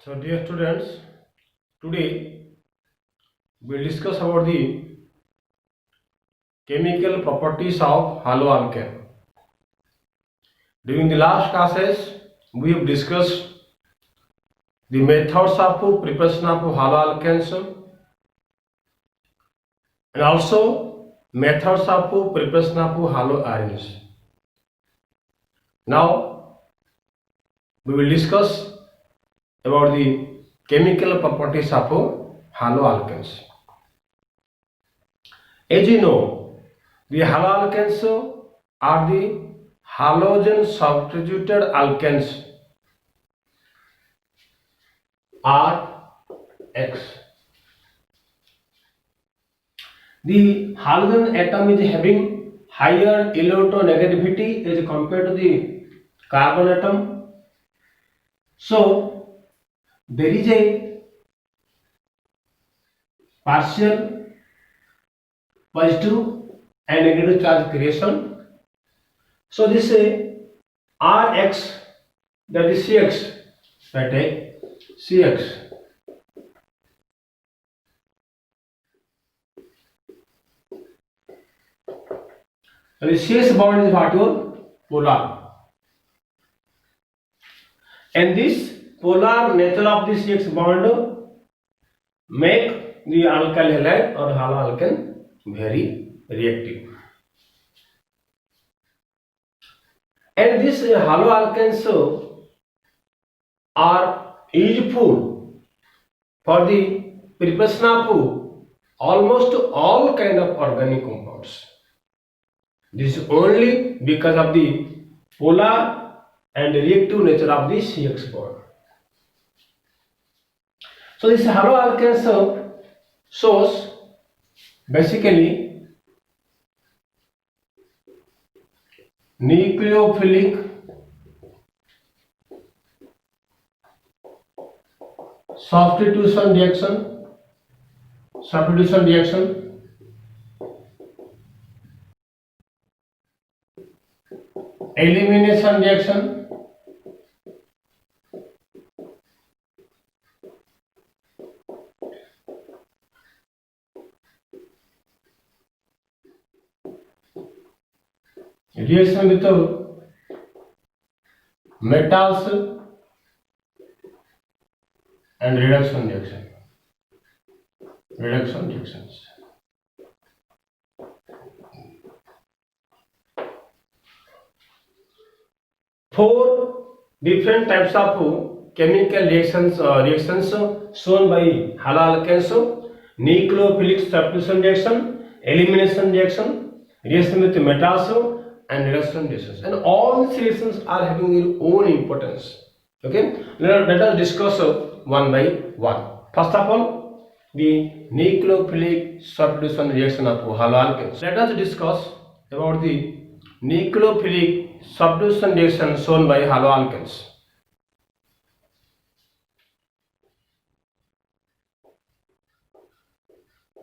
So dear students, today we'll discuss about the chemical properties of haloalkane. During the last classes, we have discussed the methods of preparation of haloalkanes and also methods of preparation of haloarenes. Now we will discuss about the chemical properties of haloalkanes. As you know, the haloalkanes are the halogen substituted alkanes Rx. The halogen atom is having higher electronegativity as compared to the carbon atom. So there is a partial positive and negative charge creation. So this Rx, that is Cx, that is Cx. And the Cs bond is what? Polar. And this polar nature of the CX bond make the alkyl halide or haloalkane very reactive. And these haloalkanes are useful for the preparation of almost all kind of organic compounds. This is only because of the polar and reactive nature of the CX bond. So this haloalkanes shows basically nucleophilic substitution reaction, elimination reaction, reaction with metals and reductions. Four different types of chemical reactions shown by haloalkanes: nucleophilic substitution reaction, elimination reaction, reaction with metals, and reduction reactions. And all these reactions are having their own importance. Okay, let us discuss one by one. First of all, the nucleophilic substitution reaction of haloalkanes. Let us discuss about the nucleophilic substitution reaction shown by haloalkanes.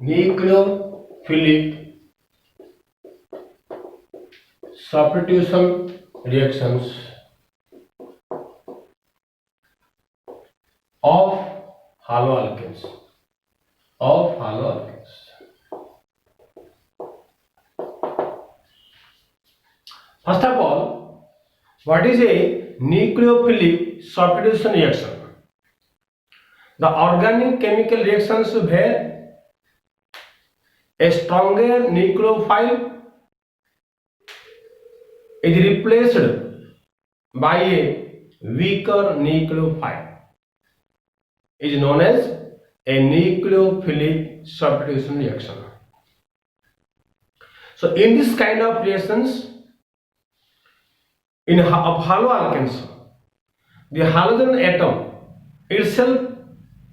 Nucleophilic substitution reactions of haloalkanes. First of all, what is a nucleophilic substitution reaction? The organic chemical reactions where a stronger nucleophile is replaced by a weaker nucleophile is known as a nucleophilic substitution reaction. So in this kind of reactions, in haloalkanes, the halogen atom itself,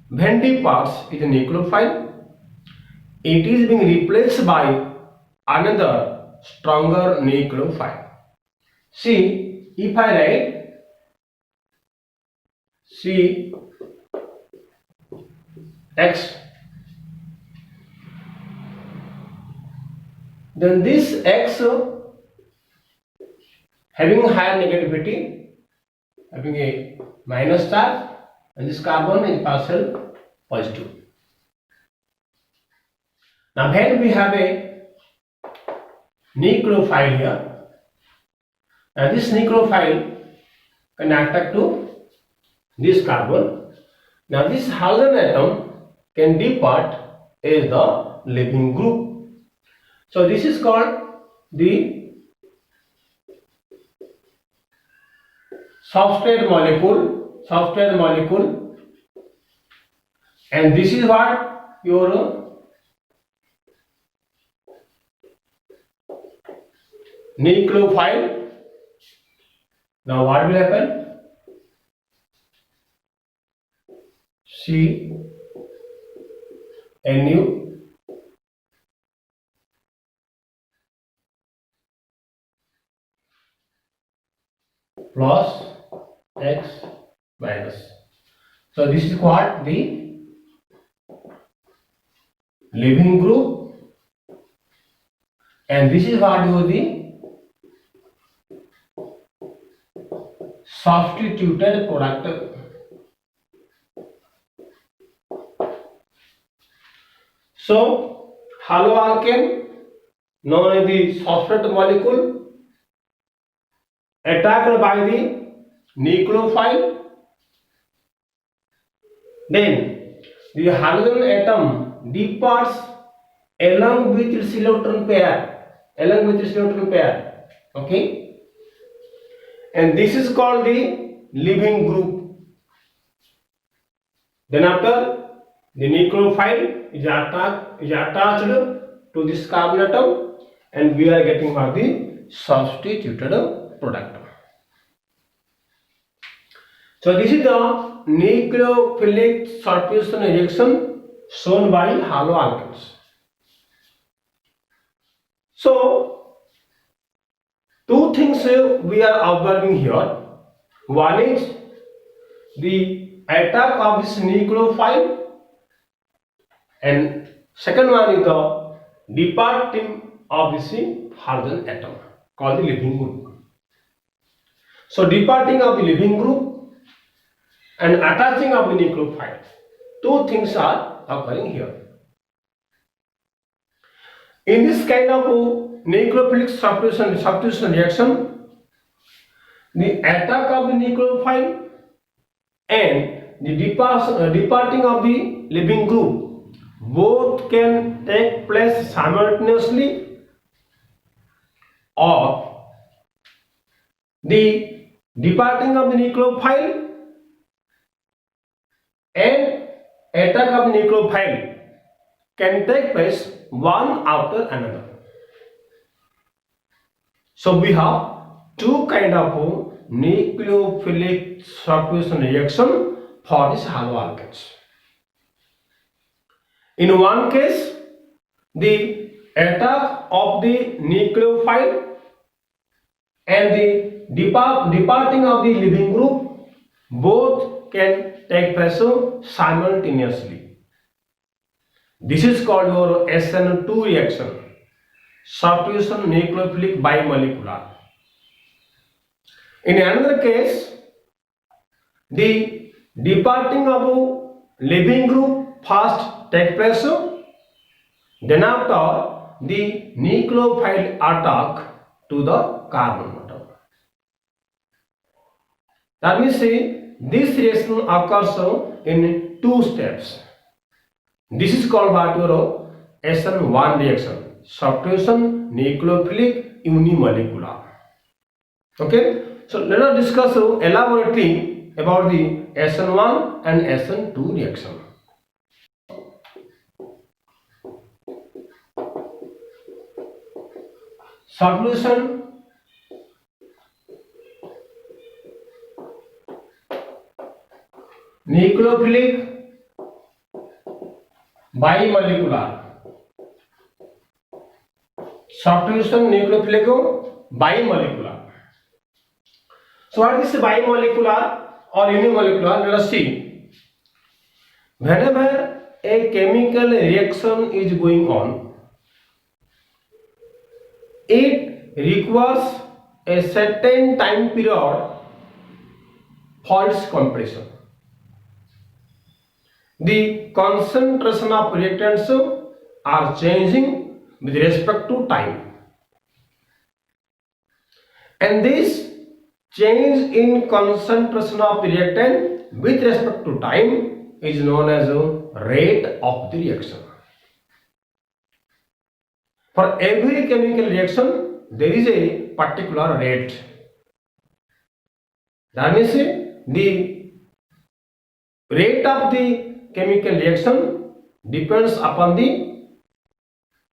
when departs, is a nucleophile. It is being replaced by another stronger nucleophile. See, if I write X, then this X having higher negativity, having a minus charge, and this carbon is partial positive. Now when we have a nucleophile here, and this nucleophile can attack to this carbon. Now this halogen atom can depart as the leaving group. So this is called the substrate molecule, and this is what your nucleophile. Now what will happen? CNU plus X minus. So this is what the leaving group, and this is what you the substituted product. So haloalkane, known as the substrate molecule, attacked by the nucleophile. Then the halogen atom departs along with its electron pair. Okay, and this is called the leaving group. Then after, the nucleophile is attached to this carbon atom, and we are getting what the substituted product. So this is the nucleophilic substitution reaction shown by haloalkanes. So two things we are observing here. One is the attack of this nucleophile, and second one is the departing of this halogen atom called the leaving group. So departing of the leaving group and attaching of the nucleophile, two things are occurring here. In this kind of nucleophilic substitution reaction, the attack of the nucleophile and the departing of the leaving group both can take place simultaneously, or the departing of the nucleophile and attack of the nucleophile can take place one after another. So we have two kind of nucleophilic substitution reaction for these haloalkanes. In one case, the attack of the nucleophile and the departing of the leaving group both can take place simultaneously. This is called your SN2 reaction, substitution nucleophilic bimolecular. In another case, the departing of leaving group first take place, then after the nucleophile attack to the carbon atom. That means this reaction occurs in two steps. This is called what your SN1 reaction, substitution nucleophilic unimolecular. Okay, so let us discuss elaborately about the SN1 and SN2 reaction. Substitution nucleophilic bimolecular. Substitution nucleophilic bimolecular. So what is bimolecular or unimolecular? Let us see. Whenever a chemical reaction is going on, it requires a certain time period for its completion. the concentration of reactants are changing with respect to time, and this change in concentration of reactant with respect to time is known as a rate of the reaction. For every chemical reaction, there is a particular rate. That means the rate of the chemical reaction depends upon the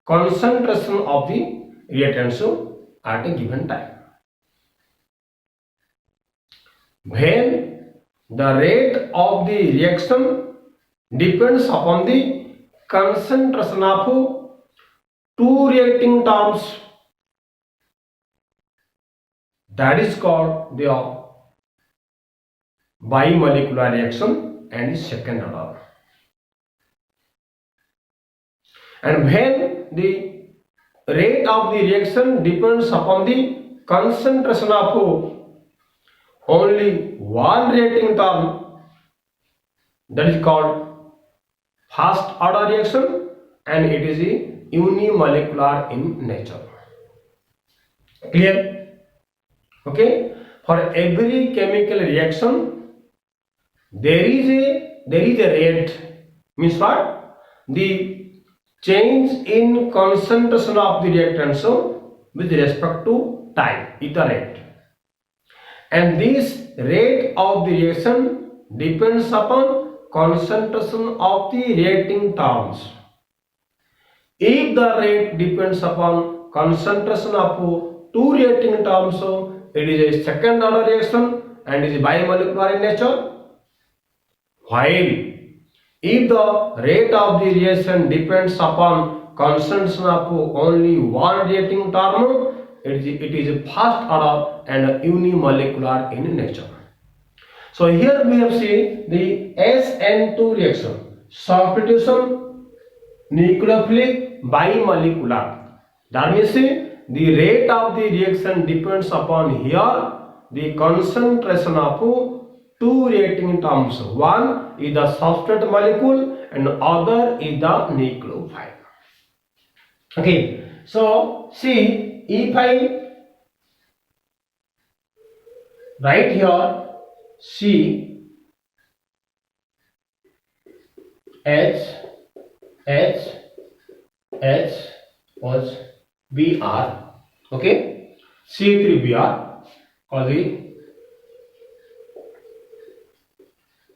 concentration of the reactants at a given time. When the rate of the reaction depends upon the concentration of two reacting terms, that is called the bimolecular reaction and is second order. And when the rate of the reaction depends upon the concentration of only one reacting term, that is called first order reaction, and it is unimolecular in nature. Clear? Okay. For every chemical reaction, there is a rate. Means what? The change in concentration of the reactants with respect to time is the rate, and this rate of the reaction depends upon concentration of the reacting terms. If the rate depends upon concentration of two reacting terms, it is a second order reaction and is bimolecular in nature. While if the rate of the reaction depends upon concentration of only one reacting term, it is a first order and unimolecular in nature. So here we have seen the SN2 reaction, substitution, nucleophilic, bimolecular. That means the rate of the reaction depends upon here the concentration of two reacting terms. One is the substrate molecule and other is the nucleophile. Okay, so see, if I write here C H was Br, okay, C3Br or the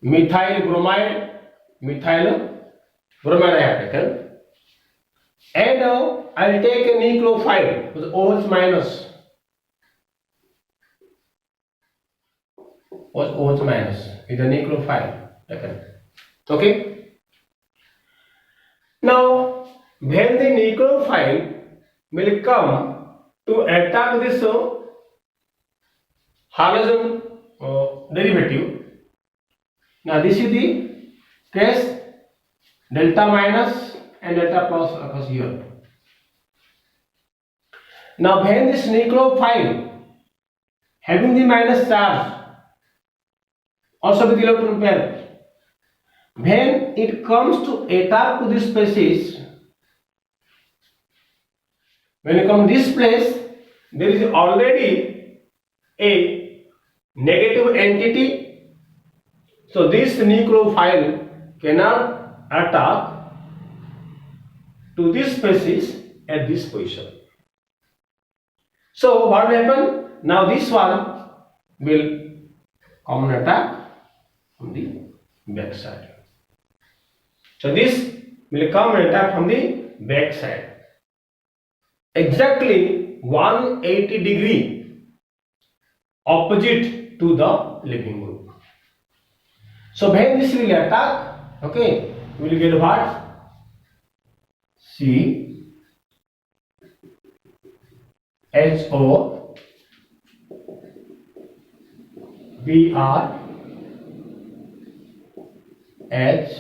methyl bromide I have taken, and I will take a nucleophile with OH minus. OH minus is the nucleophile taken. Okay. Now, when the nucleophile will come to attack this halogen derivative. Now, this is the case delta minus and delta plus occurs here. Now, when this nucleophile having the minus charge also with electron pair, when it comes to attack to this species, when it comes this place, there is already a negative entity, so this nucleophile cannot attack to this species at this position. So what will happen? Now this one will come and attack from the back side. So this will come and attack from the back side. Exactly 180 degree opposite to the leaving group. So when this will attack, okay, we will get what? C HO Br H.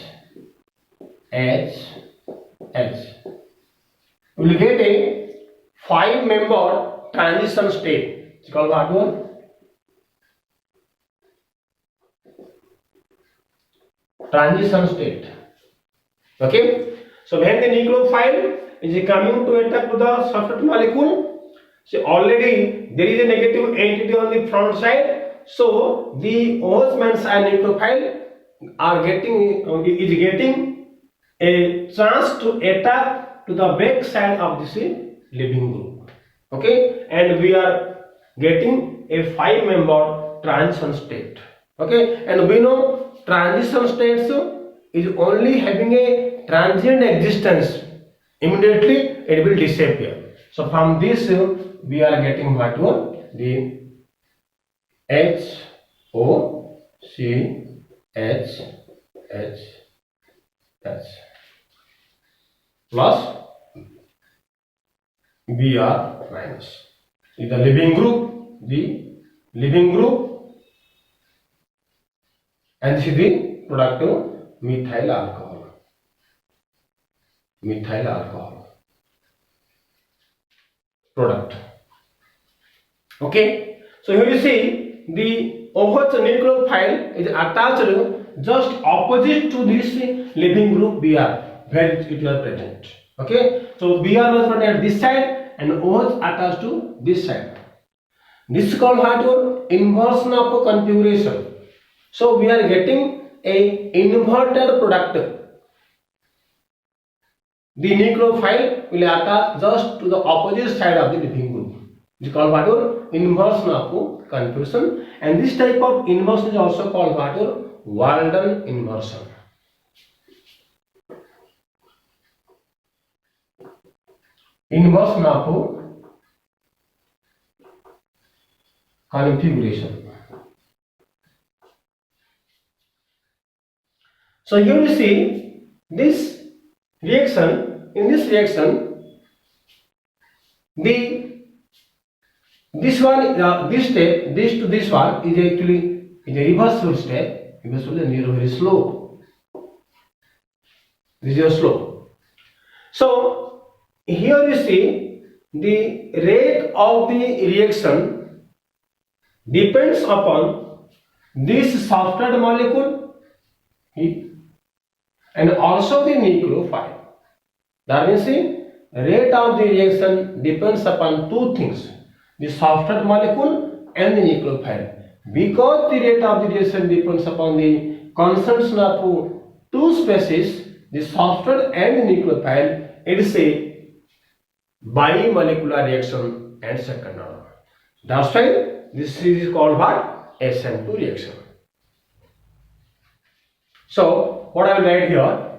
We will get a 5-member transition state. It's called what one? Transition state. Okay. So when the nucleophile is coming to attack to the substrate molecule, so already there is a negative entity on the front side. So the Osman's and nucleophile are getting is getting a chance to attack to the back side of this living group. Okay, and we are getting a 5-member transition state. Okay, and we know transition states is only having a transient existence. Immediately it will disappear. So from this we are getting what one, the H O C H H H plus Br minus. In the living group, and this is the product of methyl alcohol. Methyl alcohol product. Okay. So here you see the OH nucleophile is attached just opposite to this living group Br, where it was present. Okay. So Br was present at this side and OH attached to this side. This is called what? Inversion of configuration. So we are getting a inverted product. The nucleophile will attach just to the opposite side of the living group. It is called what? Inversion of configuration, and this type of inversion is also called what? Walden inversion. Inversion of configuration. So here you see this reaction. In this reaction, this step, this to this one is actually is a reversible step. Reversible and very slow. This is slow. So here you see the rate of the reaction depends upon this substrate molecule and also the nucleophile. That means the rate of the reaction depends upon two things: the substrate molecule and the nucleophile. Because the rate of the reaction depends upon the concentration of two species, the substrate and the nucleophile, it is a bimolecular reaction and second order. That's why this is called what? SN2 reaction. So what I will write here,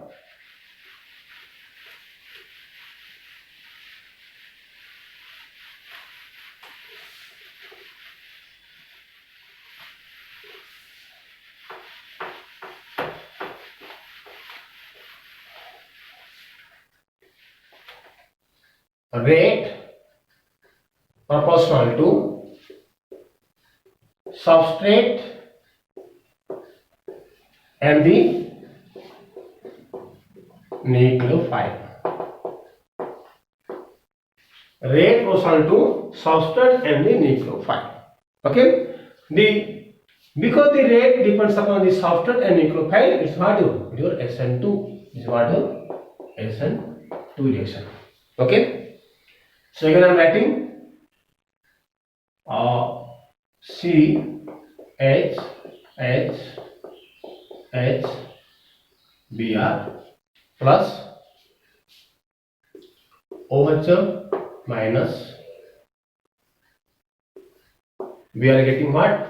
rate proportional to substrate and the nucleophile. Rate proportional to substrate and the nucleophile. Okay. Because the rate depends upon the substrate and nucleophile, it's what your SN2 is what SN2 reaction. Okay. So again I am writing C H H H Br plus OH minus. We are getting what?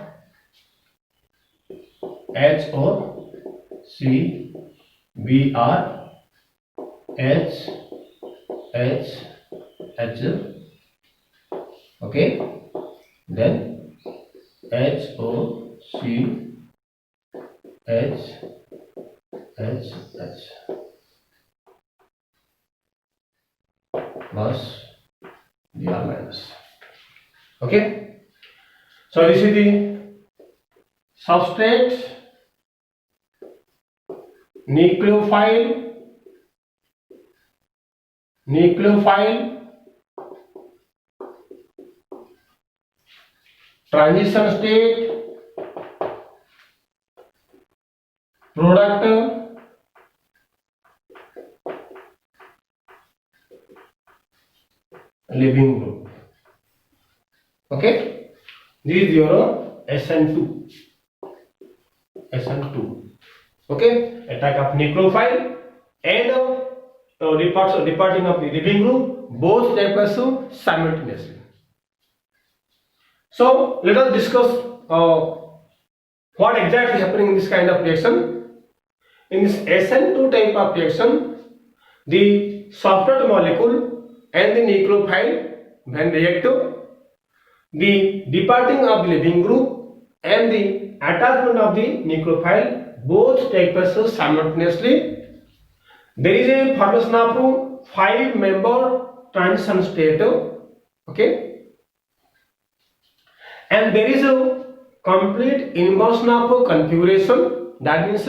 HO C Br H H H, okay, then HO C H H H plus Br minus. Okay, so this is the substrate, nucleophile, transition state, product, leaving group. Okay, this is your SN2. SN2. Okay, attack of nucleophile and departing of the leaving group, both take place simultaneously. So let us discuss what exactly happening in this kind of reaction. In this SN2 type of reaction, the substrate molecule and the nucleophile when react, the departing of the leaving group and the attachment of the nucleophile both take place simultaneously. There is a formation of 5-member transition state. Okay, and there is a complete inversion of configuration. That means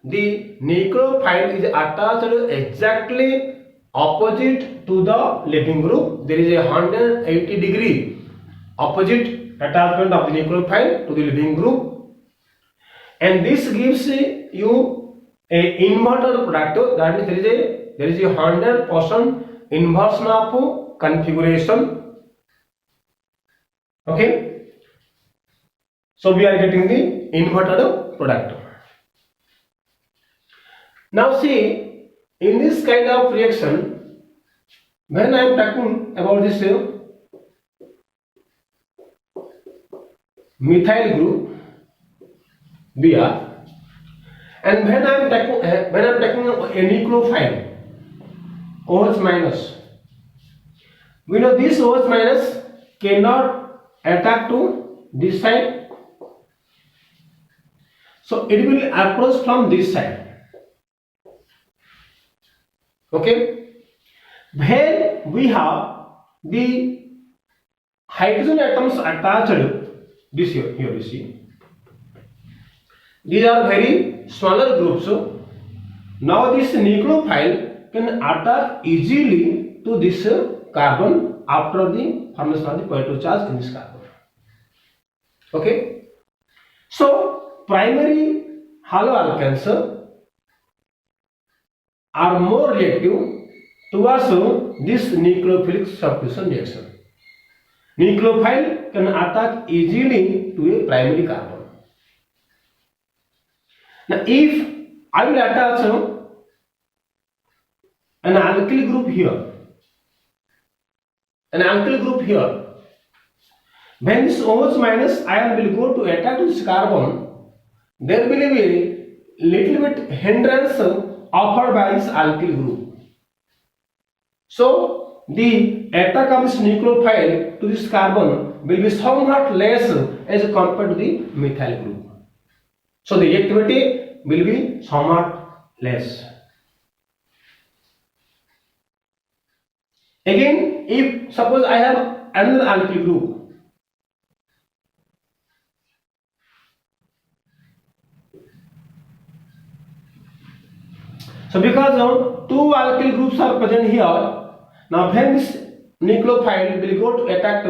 the nucleophile is attached exactly opposite to the leaving group. There is a 180-degree opposite attachment of the nucleophile to the leaving group, and this gives you a inverted product. That means there is a 100% inversion of configuration. Okay, so we are getting the inverted product. Now see, in this kind of reaction, when I am talking about this methyl group Br, and when I am taking a nucleophile OH minus, we know this OH minus cannot attack to this side, so it will approach from this side. Okay, when we have the hydrogen atoms attached, this here you see, these are very smaller groups. So now this nucleophile can attach easily to this carbon after the formation of the positive charge in this carbon. Okay, so primary haloalkanes are more reactive towards this nucleophilic substitution reaction. Nucleophile can attach easily to a primary carbon. Now, if I will attach an alkyl group here, when this OH minus ion will go to attack this carbon, there will be a little bit hindrance offered by this alkyl group. So the attack of this nucleophile to this carbon will be somewhat less as compared to the methyl group. So the reactivity will be somewhat less. Again, if suppose I have another alkyl group, so because two alkyl groups are present here, now when this nucleophile will go to attack,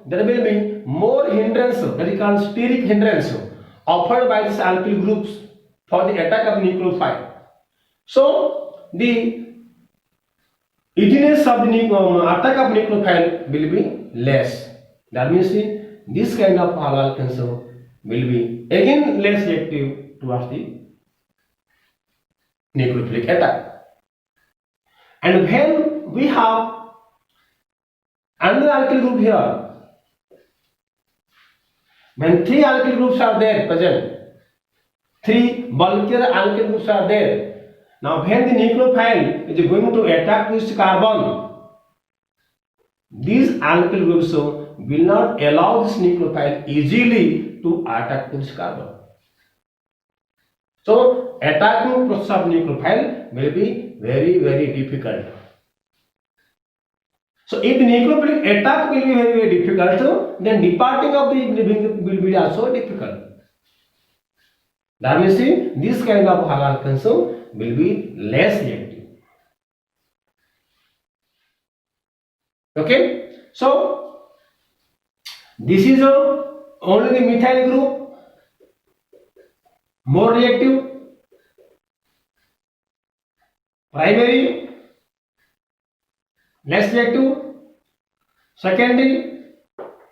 there will be more hindrance, that is called steric hindrance, offered by these alkyl groups for the attack of nucleophile. So the easiness of the attack of nucleophile will be less. That means this kind of haloalkanes will be again less reactive towards the nucleophilic attack. And when we have another alkyl group here, when three alkyl groups are there present, three bulkier alkyl groups are there. Now when the nucleophile is going to attack this carbon, these alkyl groups will not allow this nucleophile easily to attack this carbon. So attacking process of nucleophile will be very, very difficult. So if the nucleophilic attack will be very, very difficult, then departing of the living will be also difficult. That means this kind of haloalkanes will be less reactive. Okay, so this is only the methyl group, more reactive, primary less reactive, secondary,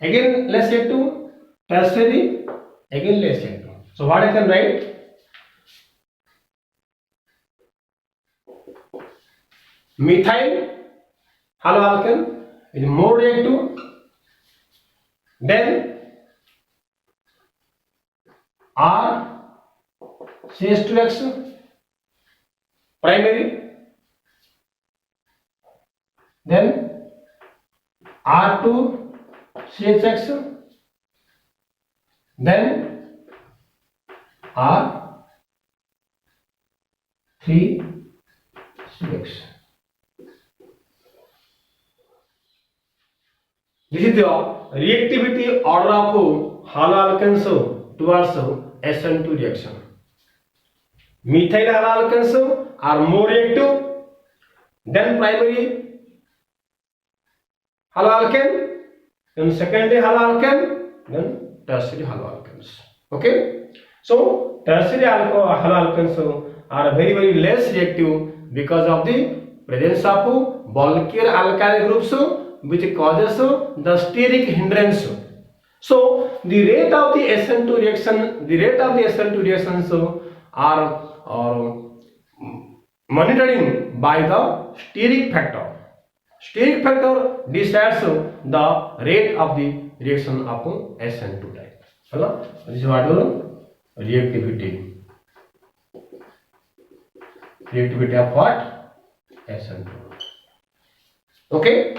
again less reactive, tertiary, again less reactive. So what I can write? Methyl haloalkane is more reactive than R CH2X primary, then R2 CHX, then R3 CX. This is the reactivity order of haloalkanes towards SN2 reaction. Methyl haloalkanes are more reactive than primary haloalkane, then secondary haloalkane, then tertiary haloalkanes. Okay, so tertiary haloalkanes are very less reactive because of the presence of bulkier alkyl groups which causes the steric hindrance. So the rate of the SN2 reactions are monitoring by the steric factor. Steric factor decides the rate of the reaction of SN2 type. This is what reactivity. Reactivity of what? SN2. Okay.